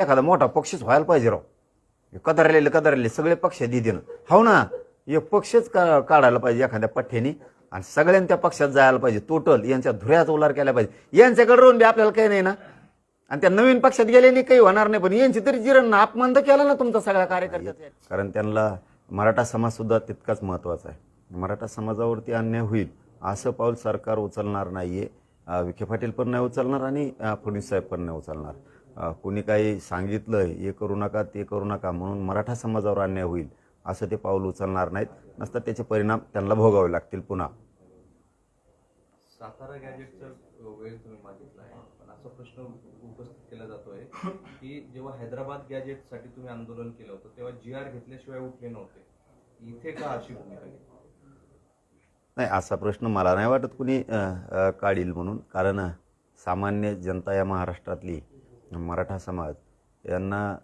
एखादा मोठा पक्षच व्हायला पाहिजे राव. कदरलेले सगळे पक्ष दिदीनं हो ना. एक पक्षच काढायला पाहिजे एखाद्या पठ्ठ्यानी आणि सगळ्यांनी त्या पक्षात जायला पाहिजे. टोटल यांच्या धुऱ्यात उलार केल्या पाहिजे. यांच्याकडे राहून बी आपल्याला काही नाही ना. आणि त्या नवीन पक्षात गेलेली काही होणार नाही. पण यांची तरी जिरण ना अपमान तर केला ना तुमचा सगळ्या कार्यकर्त्याचा. कारण त्यांना मराठा समाज सुद्धा तितकाच महत्वाचा आहे. मराठा समाजावरती अन्याय होईल असं पाऊल सरकार उचलणार नाहीये. विखे पाटील पण नाही उचलणार आणि फडणवीस साहेब पण नाही उचलणार. कोणी काही सांगितलं हे करू नका ते करू नका म्हणून मराठा समाजावर अन्याय होईल असं ते पाऊल उचलणार नाहीत. नसतं त्याचे परिणाम त्यांना भोगावे लागतील. पुन्हा सातारा गॅजेटचा वेळ तुम्ही मागितला आहे, पण असा प्रश्न उपस्थित केला जातोय की जेव्हा हैदराबाद गॅजेटसाठी तुम्ही आंदोलन केलं होतं तेव्हा GR घेतल्याशिवाय उठले नव्हते. इथे का अशी भूमिका घेतली? नाही, असा प्रश्न मला नाही वाटत कुणी काढील म्हणून. कारण सामान्य जनता या महाराष्ट्रातली मराठा समाज यांना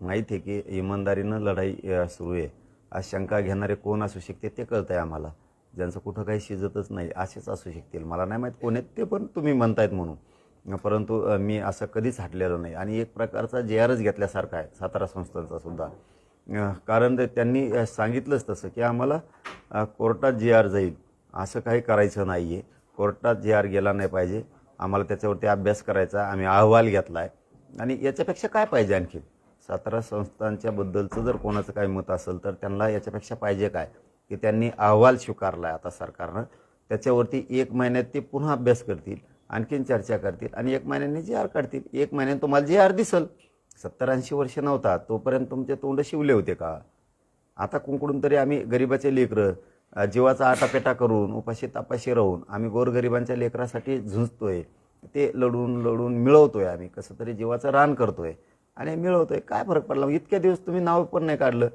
माहीत आहे की इमानदारीनं लढाई सुरू आहे. आज शंका घेणारे कोण असू शकते ते कळतं आहे आम्हाला. ज्यांचं कुठं काही शिजतच नाही असेच असू शकतील. मला नाही माहीत कोण आहेत ते, पण तुम्ही म्हणतायत म्हणून. परंतु मी असं कधीच हटलेलं नाही. आणि एक प्रकारचा JRच घेतल्यासारखा आहे सातारा संस्थांचा सुद्धा. कारण त्यांनी सांगितलंच तसं की आम्हाला कोर्टात JR जाईल असं काही करायचं नाही आहे. कोर्टात JR गेला नाही पाहिजे. आम्हाला त्याच्यावरती अभ्यास करायचा. आम्ही अहवाल घेतला आहे. आणि याच्यापेक्षा काय पाहिजे आणखी. सातारा संस्थांच्याबद्दलचं जर कोणाचं काही मत असेल तर त्यांना याच्यापेक्षा पाहिजे काय की त्यांनी अहवाल स्वीकारला आहे आता सरकारनं. त्याच्यावरती 1 महिन्यात ते पुन्हा अभ्यास करतील, आणखीन चर्चा करतील आणि 1 महिन्याने JR काढतील. 1 महिन्याने तुम्हाला JR दिसल. 70-80 वर्ष नव्हता तोपर्यंत तुमचे तोंड शिवले होते का? आता कुंकडून तरी आम्ही गरिबाचे लेकरं जीवाचा आटापेटा करून उपाशी तापाशी राहून आम्ही गोरगरिबांच्या लेकरासाठी झुंजतोय. ते लढून मिळवतोय. आम्ही कसं तरी जीवाचं रान करतोय आणि मिळवतोय. काय फरक पडला? इतक्या दिवस तुम्ही नाव पण नाही काढलं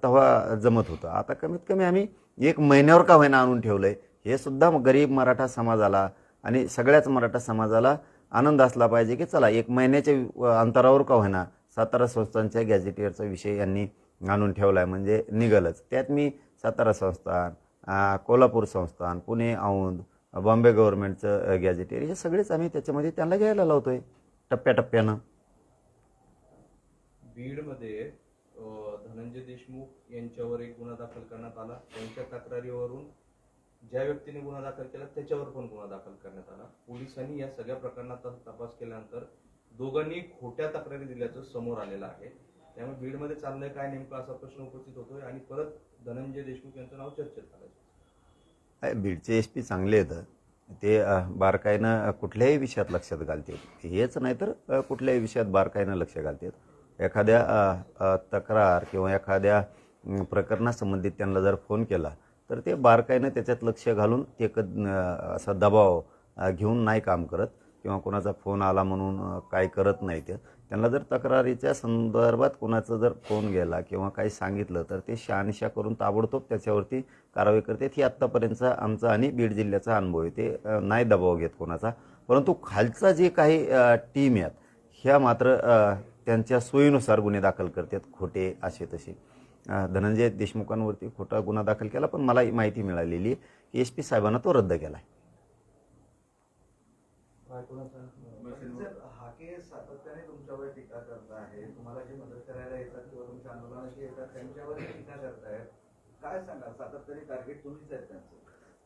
तेव्हा जमत होतं. आता कमीत कमी आम्ही 1 महिन्यावर का होईना आणून ठेवलंय. हे सुद्धा गरीब मराठा समाजाला आणि सगळ्याच मराठा समाजाला आनंद असला पाहिजे की चला 1 महिन्याच्या अंतरावर का होईना सातारा संस्थांच्या गॅजेटियरचा विषय यांनी आणून ठेवला आहे म्हणजे निघालच. त्यात मी सातारा संस्थान, कोल्हापूर संस्थान, पुणे औंध, बॉम्बे गव्हर्नमेंटचं गॅजेटियर हे सगळेच आम्ही त्याच्यामध्ये त्यांना घ्यायला लावतोय टप्प्याटप्प्यानं. बीडमध्ये धनंजय देशमुख यांच्यावर एक गुन्हा दाखल करण्यात आला. त्यांच्या तक्रारीवरून ज्या व्यक्तीने गुन्हा दाखल केला त्याच्यावर पण गुन्हा दाखल करण्यात आला. पोलिसांनी या सगळ्या प्रकरणाचा तपास केल्यानंतर दोघांनी खोट्या तक्रारी दिल्याचं समोर आलेलं आहे. त्यामुळे बीडमध्ये चाललंय काय नेमकं असा प्रश्न उपस्थित होतोय आणि परत धनंजय देशमुख यांचं नाव चर्चेत आलं. बीडचे SP चांगले आहेत. ते बारकाईनं कुठल्याही विषयात लक्षात घालतात. हेच नाही तर कुठल्याही विषयात बारकाईनं लक्ष घालतात. एखाद्या तक्रार किंवा एखाद्या प्रकरणासंबंधित त्यांना जर फोन केला तर ते बारकाईनं त्याच्यात लक्ष घालून ते असा दबाव घेऊन नाही काम करत किंवा कोणाचा फोन आला म्हणून काही करत नाही. ते त्यांना जर तक्रारीच्या संदर्भात कोणाचा जर फोन गेला किंवा काही सांगितलं तर ते शहानिशा करून ताबडतोब त्याच्यावरती कारवाई करतात. ही आत्तापर्यंतचा आमचा आणि बीड जिल्ह्याचा अनुभव आहे. ते नाही दबाव घेत कोणाचा. परंतु खालचा जे काही टीम आहेत ह्या मात्र त्यांच्या सोयीनुसार गुन्हे दाखल करतात खोटे असे तसे. धनंजय देशमुखांवरती खोटा गुन्हा दाखल केला पण मला माहिती मिळालेली की SP साहेबांना तो रद्द केला आहे. हा केस सातत्याने तुमच्यावर टीका करत आहे. तुम्हाला जे मदत करायला येतात किंवा तुमच्या आंदोलनाची येतात त्यांच्यावर टीका करतायत. काय सांगा, सातत्याने टार्गेट तुम्हीच आहेत त्यांचं?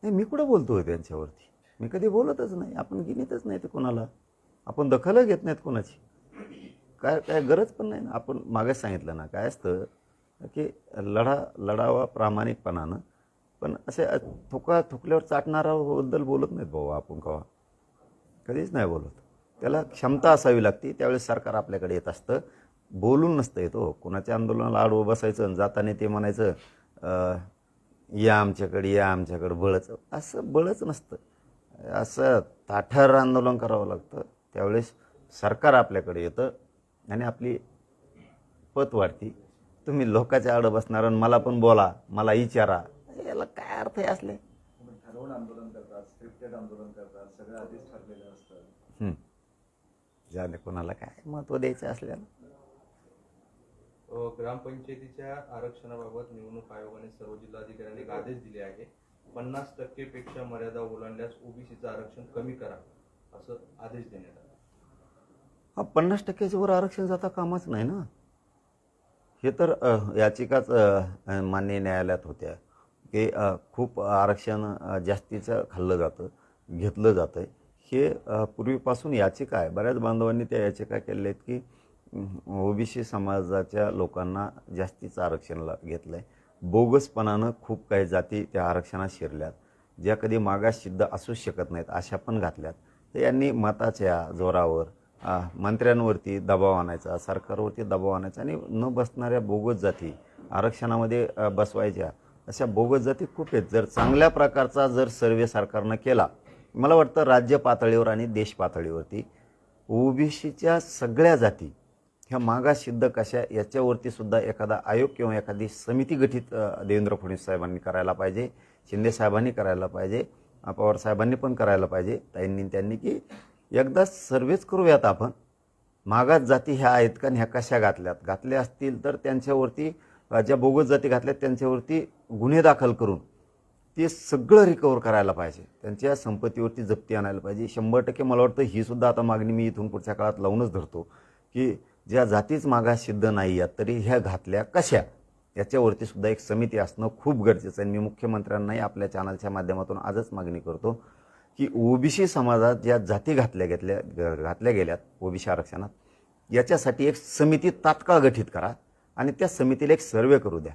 नाही, मी कुठं बोलतोय त्यांच्यावरती. मी कधी बोलतच नाही. आपण गिनीतच नाही ते कोणाला. आपण दखल घेत नाहीत कोणाची. काय गरज पण नाही ना. आपण मागेच सांगितलं ना काय असतं की लढावा प्रामाणिकपणानं. पण असे थुकल्यावर चाटणाराबद्दल बोलत नाहीत भाऊ आपण कवा. कधीच नाही बोलत. त्याला क्षमता असावी लागते. त्यावेळेस सरकार आपल्याकडे येत असतं. बोलून नसतं येतो. कोणाच्या आंदोलनाला आडवं बसायचं जाताना ते म्हणायचं या आमच्याकडे बळच. असं बळच नसतं. असं ताठर आंदोलन करावं लागतं. त्यावेळेस सरकार आपल्याकडे येतं आणि आपली पत वाढती. तुम्ही लोकांच्या आडं बसणार आणि मला पण बोला, मला विचारा, याला काय अर्थ आहे असले? ठरवून आंदोलन करतात, स्क्रिप्टेड आंदोलन करतात, सगळं आधीच ठरलेलं असतं. जाणे कोणाला काय महत्व द्यायचं असल्यानं. ग्रामपंचायतीच्या आरक्षणाबाबत निवडणूक आयोगाने सर्व जिल्हाधिकाऱ्यांनी एक आदेश दिले आहे. 50% पेक्षा मर्यादा ओलांडल्यास OBCचं आरक्षण कमी करा असं आदेश देण्यात आला. हा 50%च्या वर आरक्षण जाता कामच नाही ना. हे तर याचिकाच माननीय न्यायालयात होत्या की खूप आरक्षण जास्तीचं खाल्लं जातं, घेतलं जातं आहे. हे पूर्वीपासून याचिका आहे. बऱ्याच बांधवांनी त्या याचिका केलेल्या आहेत की ओबीसी समाजाच्या लोकांना जास्तीचं आरक्षण घेतलं आहे. बोगसपणानं खूप काही जाती त्या आरक्षणात शिरल्यात, ज्या कधी मागास सिद्ध असूच शकत नाहीत अशा पण घातल्यात. तर यांनी मताच्या जोरावर मंत्र्यांवरती दबाव आणायचा, सरकारवरती दबाव आणायचा आणि न बसणाऱ्या बोगस जाती आरक्षणामध्ये बसवायच्या. अशा बोगस जाती खूप आहेत. जर चांगल्या प्रकारचा जर सर्वे सरकारनं केला, मला वाटतं राज्य पातळीवर आणि देश पातळीवरती ओबीसीच्या सगळ्या जाती ह्या मागास सिद्ध कशा याच्यावरती सुद्धा एखादा आयोग किंवा एखादी समिती गठीत देवेंद्र फडणवीस साहेबांनी करायला पाहिजे, शिंदे साहेबांनी करायला पाहिजे, पवार साहेबांनी पण करायला पाहिजे, ताईंनी त्यांनी, की एकदा सर्वेच करूयात आपण मागास जाती ह्या आहेत का, ह्या कशा घातल्या असतील तर त्यांच्यावरती ज्या बोगस जाती घातल्यात त्यांच्यावरती गुन्हे दाखल करून ते सगळं रिकवर करायला पाहिजे, त्यांच्या संपत्तीवरती जप्ती आणायला पाहिजे. 100% मला वाटतं ही सुद्धा आता मागणी मी इथून पुढच्या काळात लावूनच धरतो की ज्या जातीच मागास सिद्ध नाही आहेत तरी ह्या घातल्या कशा याच्यावरती सुद्धा एक समिती असणं खूप गरजेचं आहे. मी मुख्यमंत्र्यांनाही आपल्या चॅनलच्या माध्यमातून आजच मागणी करतो की ओबीसी समाजात ज्या जाती घातल्या गेल्यात ओबीसी आरक्षणात, याच्यासाठी एक समिती तात्काळ गठीत करा आणि त्या समितीला एक सर्वे करू द्या.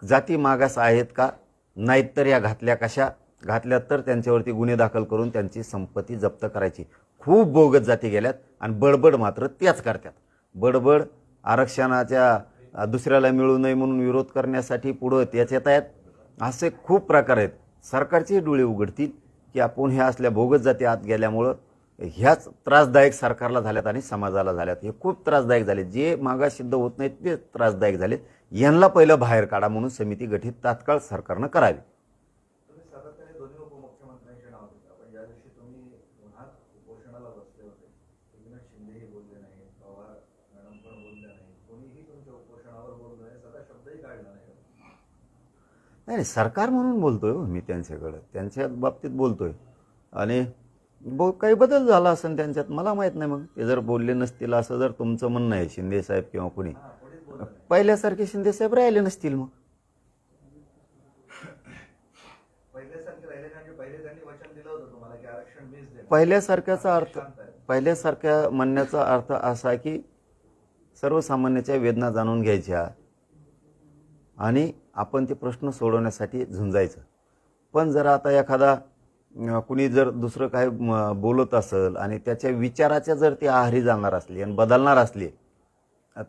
जाती मागास आहेत का, नाहीत तर या घातल्या कशा, घातल्यात तर त्यांच्यावरती गुन्हे दाखल करून त्यांची संपत्ती जप्त करायची. खूप बोगस जाती गेल्यात आणि बडबड मात्र त्याच करतात. बडबड आरक्षणाच्या दुसऱ्याला मिळू नये म्हणून विरोध करण्यासाठी पुढं त्याच येत आहेत. असे खूप प्रकार आहेत. सरकारचे डोळे उघडतील की आपण ह्या असल्या बोगस जाती आत गेल्यामुळं ह्याच त्रासदायक सरकारला झाल्यात आणि समाजाला झाल्यात. हे खूप त्रासदायक झाले. जे मागास सिद्ध होत नाहीत ते त्रासदायक झालेत. यांना पहिलं बाहेर काढा म्हणून समिती गठीत तात्काळ सरकारनं करावी. तुम्ही सातत्याने दोन्ही उपमुख्यमंत्र्यांचे नाव घेता, पण ज्या दिवशी तुम्ही पुन्हा उपोषणाला बसले होते, एकनाथ शिंदेही बोलले नाही, पवार मॅडम पण बोलले नाही, कोणीही तुमच्या उपोषणावर बोललं नाही, सगळा शब्दही काढला नाही. नाही, सरकार म्हणून बोलतोय मी त्यांच्याकडे, त्यांच्या बाबतीत बोलतोय आणि काही बदल झाला असेल त्यांच्यात, मला माहीत नाही. मग ते जर बोलले नसतील असं जर तुमचं म्हणणं आहे शिंदे साहेब किंवा कोणी, पहिल्यासारखे शिंदे साहेब राहिले नसतील. मग पहिल्यासारखे राहिले नाही, म्हणजे पहिले त्यांनी वचन दिलं होतं तुम्हाला की आरक्षण मीच देणार. पहिल्यासारख्याचा अर्थ, पहिल्यासारख्या म्हणण्याचा अर्थ असा की सर्वसामान्याच्या वेदना जाणून घ्यायच्या आणि आपण ते प्रश्न सोडवण्यासाठी झुंजायचं. पण जर आता एखादा कुणी जर दुसरं काही बोलत असेल आणि त्याच्या विचाराच्या जर ते आहारी जाणार असले आणि बदलणार असले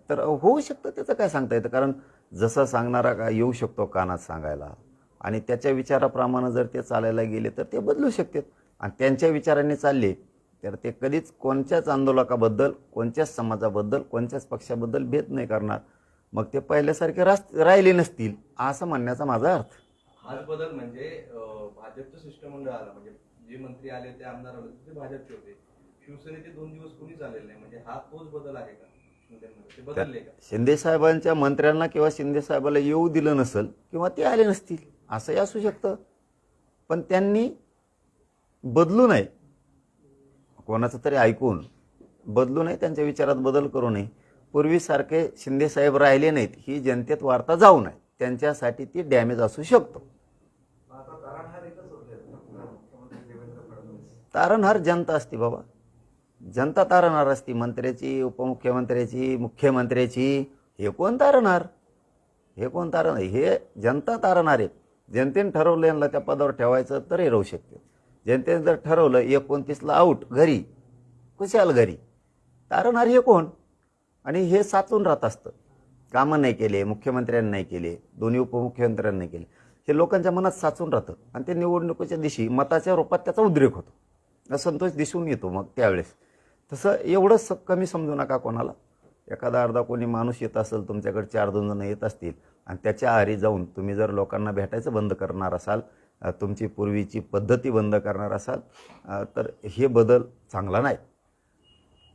तर होऊ शकतं. त्याचं काय सांगता येतं, कारण जसं सांगणारा का येऊ शकतो कानात सांगायला आणि त्याच्या विचाराप्रमाणे जर ते चालायला गेले तर ते बदलू शकतात. आणि त्यांच्या विचाराने चालले तर ते कधीच कोणत्याच आंदोलकाबद्दल, कोणत्याच समाजाबद्दल, कोणत्याच पक्षाबद्दल भेद नाही करणार. मग ते पहिल्यासारखे राहिले नसतील असं म्हणण्याचा माझा अर्थ. हाच बदल म्हणजे भाजपचं शिष्टमंडळ आलं, म्हणजे जे मंत्री आले ते आमदार आले ते भाजपचे होते. शिवसेनेचे 2 दिवस कोणीच आलेले नाही, म्हणजे हा तोच बदल आहे का? ते बदलले का? शिंदे साहेबांच्या मंत्र्यांना किंवा शिंदे साहेबाला येऊ दिलं नसेल किंवा ते आले नसतील असंही असू शकतं. पण त्यांनी बदलू नये, कोणाचं तरी ऐकून बदलू नये, त्यांच्या विचारात बदल करू नये. पूर्वीसारखे शिंदे साहेब राहिले नाहीत ही जनतेत वार्ता जाऊ नये, त्यांच्यासाठी ती डॅमेज असू शकतो. आता तारणहार एकच होते मुख्यमंत्री देवेंद्र फडणवीस. तारणहार जनता असती बाबा, जनता तारणहार असती. मंत्र्याची, उपमुख्यमंत्र्याची, मुख्यमंत्र्याची हे कोण तारणहार? हे कोण तारणहार? हे जनता तारणहार आहे. जनतेने ठरवलं यांना त्या पदावर ठेवायचं तरी राहू शकते. जनतेने जर ठरवलं 29ला आऊट, घरी कुशाल घरी, तारणहार हे कोण? आणि हे साचून राहत असतं. कामं नाही केले, मुख्यमंत्र्यांनी नाही केले, दोन्ही उपमुख्यमंत्र्यांनी नाही केले, हे लोकांच्या मनात साचून राहतं आणि ते निवडणुकीच्या दिवशी मताच्या रूपात त्याचा उद्रेक होतो, असंतोष दिसून येतो. मग त्यावेळेस तसं एवढंच कमी समजू नका कोणाला. एखादा अर्धा कोणी माणूस येत असेल तुमच्याकडे, 4-2 जण येत असतील आणि त्याच्या आहारी जाऊन तुम्ही जर लोकांना भेटायचं बंद करणार असाल, तुमची पूर्वीची पद्धती बंद करणार असाल तर हे बदल चांगला नाही.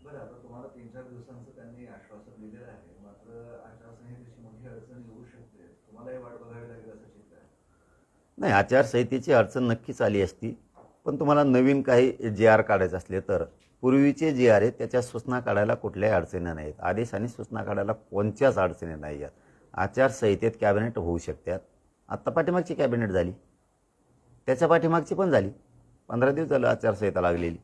बरं, आता तुम्हाला 3-4 दिवसांचं त्यांनी आश्वासन दिलेलं आहे, मात्र आचारसंहितेची मोठी अडचण येऊ शकते. तुम्हालाही वाट बघावी लागेल असं चिंता आहे? नाही, आचारसंहितेची अडचण नक्कीच आली असती, पण तुम्हाला नवीन काही JR काढायचे असले तर पूर्वीचे जे आहेत त्याच्या सूचना काढायला कुठल्याही अडचणी नाहीत. आदेश आणि सूचना काढायला कोणत्याच अडचणी नाही आहेत. आचारसंहितेत कॅबिनेट होऊ शकतात. आत्ता पाठीमागची कॅबिनेट झाली, त्याच्या पाठीमागची पण झाली. 15 दिवस झालं आचारसंहिता लागलेली.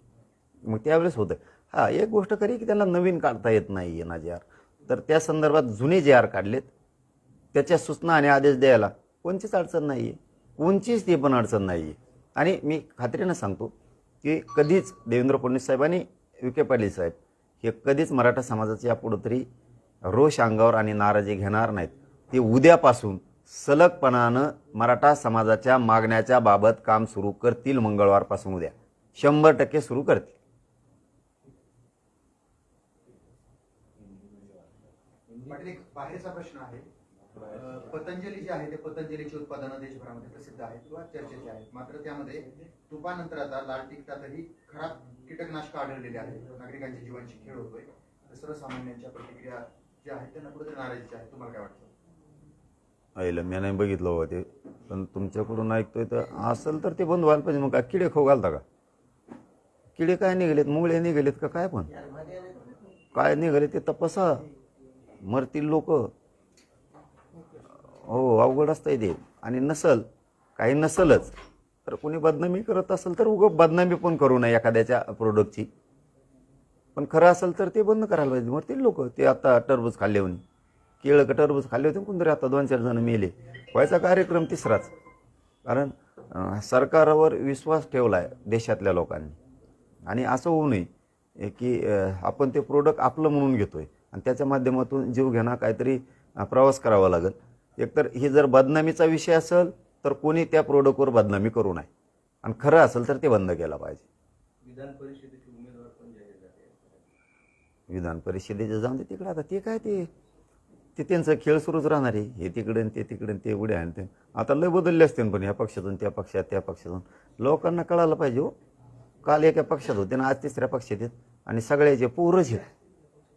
मग त्यावेळेस होतं. हां, एक गोष्ट खरी की त्यांना नवीन काढता येत नाही आहे ना जे आर, तर त्या संदर्भात जुने जे आर काढलेत त्याच्या सूचना आणि आदेश द्यायला कोणतीच अडचण नाही आहे. कोणचीच ती पण अडचण नाही आहे. आणि मी खात्रीनं सांगतो की कधीच देवेंद्र फडणवीस साहेब आणि विखे पाटील साहेब हे कधीच मराठा समाजाच्या यापुढं तरी रोष अंगावर आणि नाराजी घेणार नाहीत. ते उद्यापासून सलगपणानं मराठा समाजाच्या मागण्याच्या बाबत काम सुरू करतील. मंगळवारपासून उद्या 100% सुरू करतील. पाटील, एक बाहेरचा प्रश्न आहे. पतंजली जे आहे ते पतंजलीची उत्पादनं देशभरामध्ये प्रसिद्ध आहेत किंवा चर्चेचे आहेत. मात्र त्यामध्ये तुपानंतर आता लाल तिखटातही खराब कीटकनाशक आढळलेले आहेत. नागरिकांच्या जीवांशी खेळ होतोय. सर्वसामान्यांच्या प्रतिक्रिया ज्या आहेत त्यांना कुठेतरी नाराजीच्या आहेत. तुम्हाला काय वाटतं? आईला मी नाही बघितलं होतं ते, पण तुमच्याकडून ऐकतोय तर असेल तर ते बंद व्हायला पाहिजे. मग काय किडे खाऊ घालता का? किडे काय निघालेत, मुंगळे निघालेत का काय? पण काय निघाले ते तपासा. मरतील लोक. हो, अवघड असतंय ते. आणि नसल, काही नसलच तर कोणी बदनामी करत असेल तर उगं बदनामी पण करू नये एखाद्याच्या प्रोडक्टची. पण खरं असेल तर ते बंद करायला पाहिजे. मरतील लोक. ते आता टरबूज खाल्ले होते, केळं का टरबूज खाल्ले होते, कोणतरी आता 2-4 जण मेले. व्हायचा कार्यक्रम तिसराच. कारण सरकारवर विश्वास ठेवला आहे देशातल्या लोकांनी. आणि असं होऊ नये की आपण ते प्रोडक्ट आपलं म्हणून घेतोय आणि त्याच्या माध्यमातून जीव घेणं काहीतरी प्रवास करावा लागेल. एकतर ही जर बदनामीचा विषय असेल तर कोणी त्या प्रोडक्टवर बदनामी करू नये, आणि खरं असेल तर ते बंद केलं पाहिजे. विधान परिषदेचे उमेदवार पण जाहीर झाले. विधान परिषदेचे जाऊन दे तिकडे. आता ते काय ते त्यांचं खेळ सुरूच राहणार आहे. हे तिकडे ते तिकडे ते उड्या आणि ते आता लय बदलले असते. पण ह्या पक्षातून त्या पक्षात, त्या पक्षातून लोकांना कळायला पाहिजे. हो, काल एका पक्षात होते ना, आज तिसऱ्या पक्षात आहेत. आणि सगळ्याचे पोरच आहेत.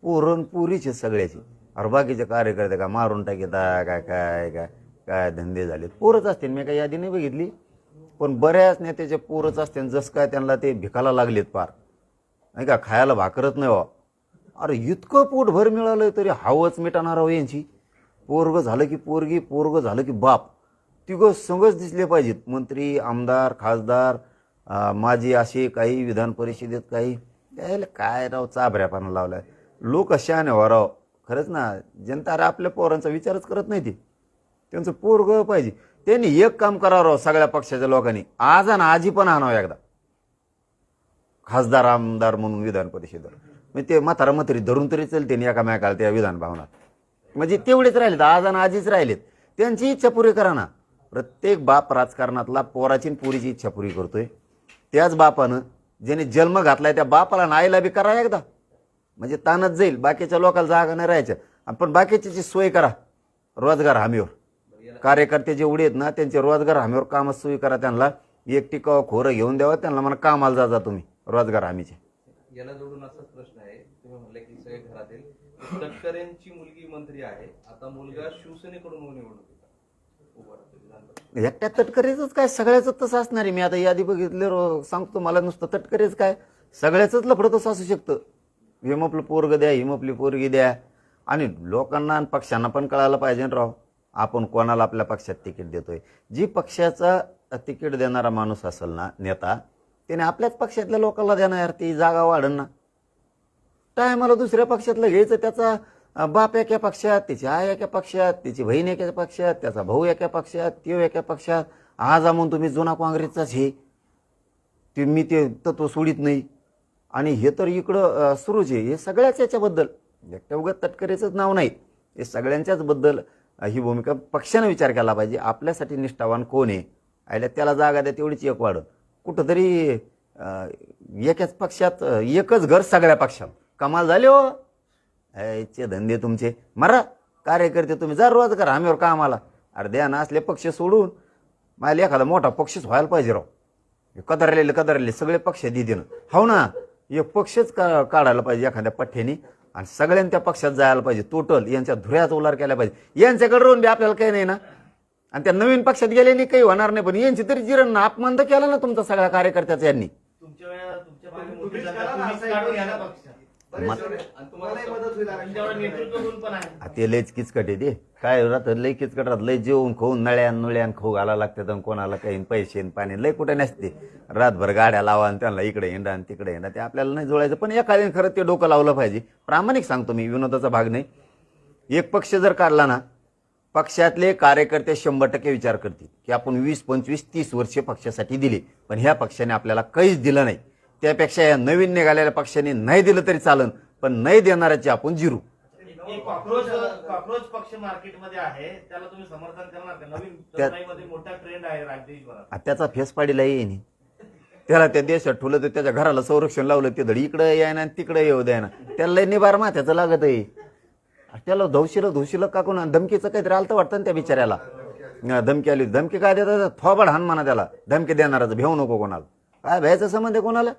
पोरण पुरीचे सगळ्याचे. अरे बाकीचे कार्यकर्ते का मारून टाकीत काय काय काय काय धंदे झालेत. पोरच असतील. मी काही यादी नाही बघितली, पण बऱ्याच नेत्याचे पोरच असतील. जसं काय त्यांना ते भिकाला लागलेत पार, नाही का, खायला भाकरत नाही. अरे इतकं पोटभर मिळालं तरी हावच मिटणार हो यांची. पोरग झालं की पोरगी, पोरग झालं की बाप, तिघं संघच दिसले पाहिजेत. मंत्री, आमदार, खासदार, माजी असे काही, विधान परिषदेत काही. त्याला काय राव चाभऱ्यापणा लावलाय. लोक शहाणे व्हा राव. खरंच ना, जनता अरे आपल्या पोरांचा विचारच करत नाही. ते त्यांचं पोरग पाहिजे. त्यांनी एक काम करावं राव सगळ्या पक्षाच्या लोकांनी, आज आणि आजी पण आणावं एकदा खासदार आमदार म्हणून विधान परिषदेवर. म्हणजे ते म्हातारा म्हातारी धरून तरी चलते एकामेकाला त्या विधान भवनात. म्हणजे तेवढेच राहिलेत, आज आणि आजीच राहिलेत. त्यांची इच्छा पुरी करा ना. प्रत्येक बाप राजकारणातला पोराची पुरीची इच्छा पुरी करतोय. त्याच बापानं ज्याने जन्म घातलाय त्या बापाला नाईला बी करा एकदा, म्हणजे ताणच जाईल. बाकीच्या लोकांना जागा नाही राहायच्या. पण बाकीची सोय करा रोजगार हमीवर. कार्यकर्ते जेवढे आहेत ना त्यांचे रोजगार हमीवर कामात सोयी करा. त्यांना एक टिकाव खोरं घेऊन द्यावं. त्यांना म्हणा कामाला जा तुम्ही रोजगार हमीचे. याला जोडून असाच प्रश्न आहे. तुम्ही म्हटलं की सगळे घरातील तटकरेंची मुलगी मंत्री आहे. आता मुलगा शिवसेनेकडून निवडणुकीत उभा राहतो विधान परिषदेत. एकट्या तटकरेच काय, सगळ्याच तसं असणार आहे. मी आता यादी बघितलं सांगतो. मला नुसतं तटकरेच काय, सगळ्याच लफडं तसं असू शकतं. हिम आपलं पोरग द्या, हिम आपली पोरगी द्या. आणि लोकांना आणि पक्षांना पण कळायला पाहिजे ना राव, आपण कोणाला आपल्या पक्षात तिकीट देतोय. जी पक्षाचा तिकीट देणारा माणूस असेल ना, नेता, त्याने आपल्याच पक्षातल्या लोकांना देणार. ती जागा वाढन ना. टायमाला दुसऱ्या पक्षातलं घ्यायचं. त्याचा बाप एका पक्षात, त्याची आई एका पक्षात, त्याची बहीण एका पक्षात, त्याचा भाऊ एका पक्षात, तो एका पक्षात. आज म्हणून तुम्ही जुना काँग्रेसचाच हे, ते मी ते तत्व सोडित नाही. आणि हे तर इकडं सुरूच आहे. हे सगळ्याच याच्याबद्दल, एकट्या उगाच तटकरेचंच नाव नाही, हे सगळ्यांच्याच बद्दल ही भूमिका पक्षानं विचार केला पाहिजे. आपल्यासाठी निष्ठावान कोण आहे, आयला त्याला जागा द्या, तेवढीच एक वाढत. कुठंतरी एकाच पक्षात एकच घर सगळ्या पक्षात. कमाल झाले हो. चे धंदे तुमचे. मरा कार्यकर्ते तुम्ही जा रोजगार हमीवर कामाला. अरे द्या ना, असले पक्ष सोडून मला एखादा मोठा पक्षच व्हायला पाहिजे राव. कदरलेले सगळे पक्ष दिदीनं. हो ना, एक पक्षच काढायला पाहिजे एखाद्या पठ्ठ्याने आणि सगळ्यांनी त्या पक्षात जायला पाहिजे. टोटल यांच्या धुऱ्यात उलार केला पाहिजे. यांच्याकडे रोवून बी आपल्याला काही नाही ना. आणि त्या नवीन पक्षात गेल्याने काही होणार नाही. पण यांची तरी जिरण ना, अपमान तर केला ना तुमचा सगळ्या कार्यकर्त्याचा यांनी. तुमच्या मागे मोठी तुम्हीच जनता, करा ना, तुम्हीच असा एक काढून प्रश्न. घ्या ना पक्ष. बरेच मत- जण आहेत. आणि तुम्हाला तुम्हालाही मदत होईल तुमच्यावर नेतृत्व गुण पण आहे. ते लयच किचकट आहे ते काय राहतं लय किचकट राहत लय जेवून खाऊन नळ्यान खाऊ घाला लागतात आणि कोणाला काही पैसे आणि पाणी लय कुठे नसते रातभर गाड्या लावा आणि त्यांना इकडे हिंडा आणि तिकडे हिंडा ते आपल्याला नाही जुळायचं पण एखाद्याने खरं ते डोकं लावलं पाहिजे प्रामाणिक सांगतो मी विनोदाचा भाग नाही एक पक्ष जर काढला ना पक्षातले कार्यकर्ते 100% विचार करतील की आपण 20, 25, 30 वर्षे पक्षासाठी दिली पण ह्या पक्षाने आपल्याला काहीच दिलं नाही त्यापेक्षा या नवीन निघालेल्या पक्षाने नाही दिलं तरी चालन पण नाही देणाऱ्याची आपण जिरू एक कॉक्रोच पक्ष मार्केटमध्ये आहे त्याला तुम्ही समर्थन करणार का? नवीन त्या- तरुणाईमध्ये मोठा ट्रेंड आहे देशभरात. त्याचा फेस पाडीला येईन त्याला त्या देशात ठुलं तर त्याच्या घराला संरक्षण लावलं ते धड इकडं यायना तिकडे येऊ द्यायना त्याला लय निबार माथ्याचं लागत आहे त्याला धोशीलं का कोणा धमकीचं काहीतरी आलं तर वाटतं ना त्या बिचाऱ्याला धमकी आली धमकी काय देतात थोबाड हान म्हणा त्याला धमकी देणाराचं भेऊ नको कोणाला काय भ्यायचा संबंध आहे कोणाला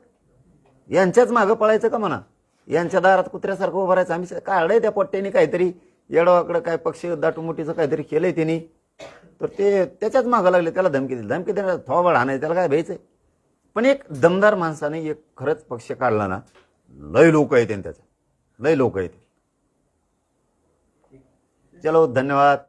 यांच्याच मागं पळायचं का म्हणा यांच्या दारात कुत्र्यासारखं उभं राहायचं आम्ही काढलंय त्या पोट्ट्याने काहीतरी येडवाकडं काय पक्ष दाटूमुटीचं काहीतरी केलंय त्यांनी तर ते त्याच्याच मागं लागले त्याला धमकी दिली धमकी देणार थोबाड हाणायचं त्याला काय भ्यायचंय पण एक दमदार माणसाने एक खरंच पक्ष काढला ना लय लोक आहेत त्याच्या लय लोक आहेत चलो धन्यवाद.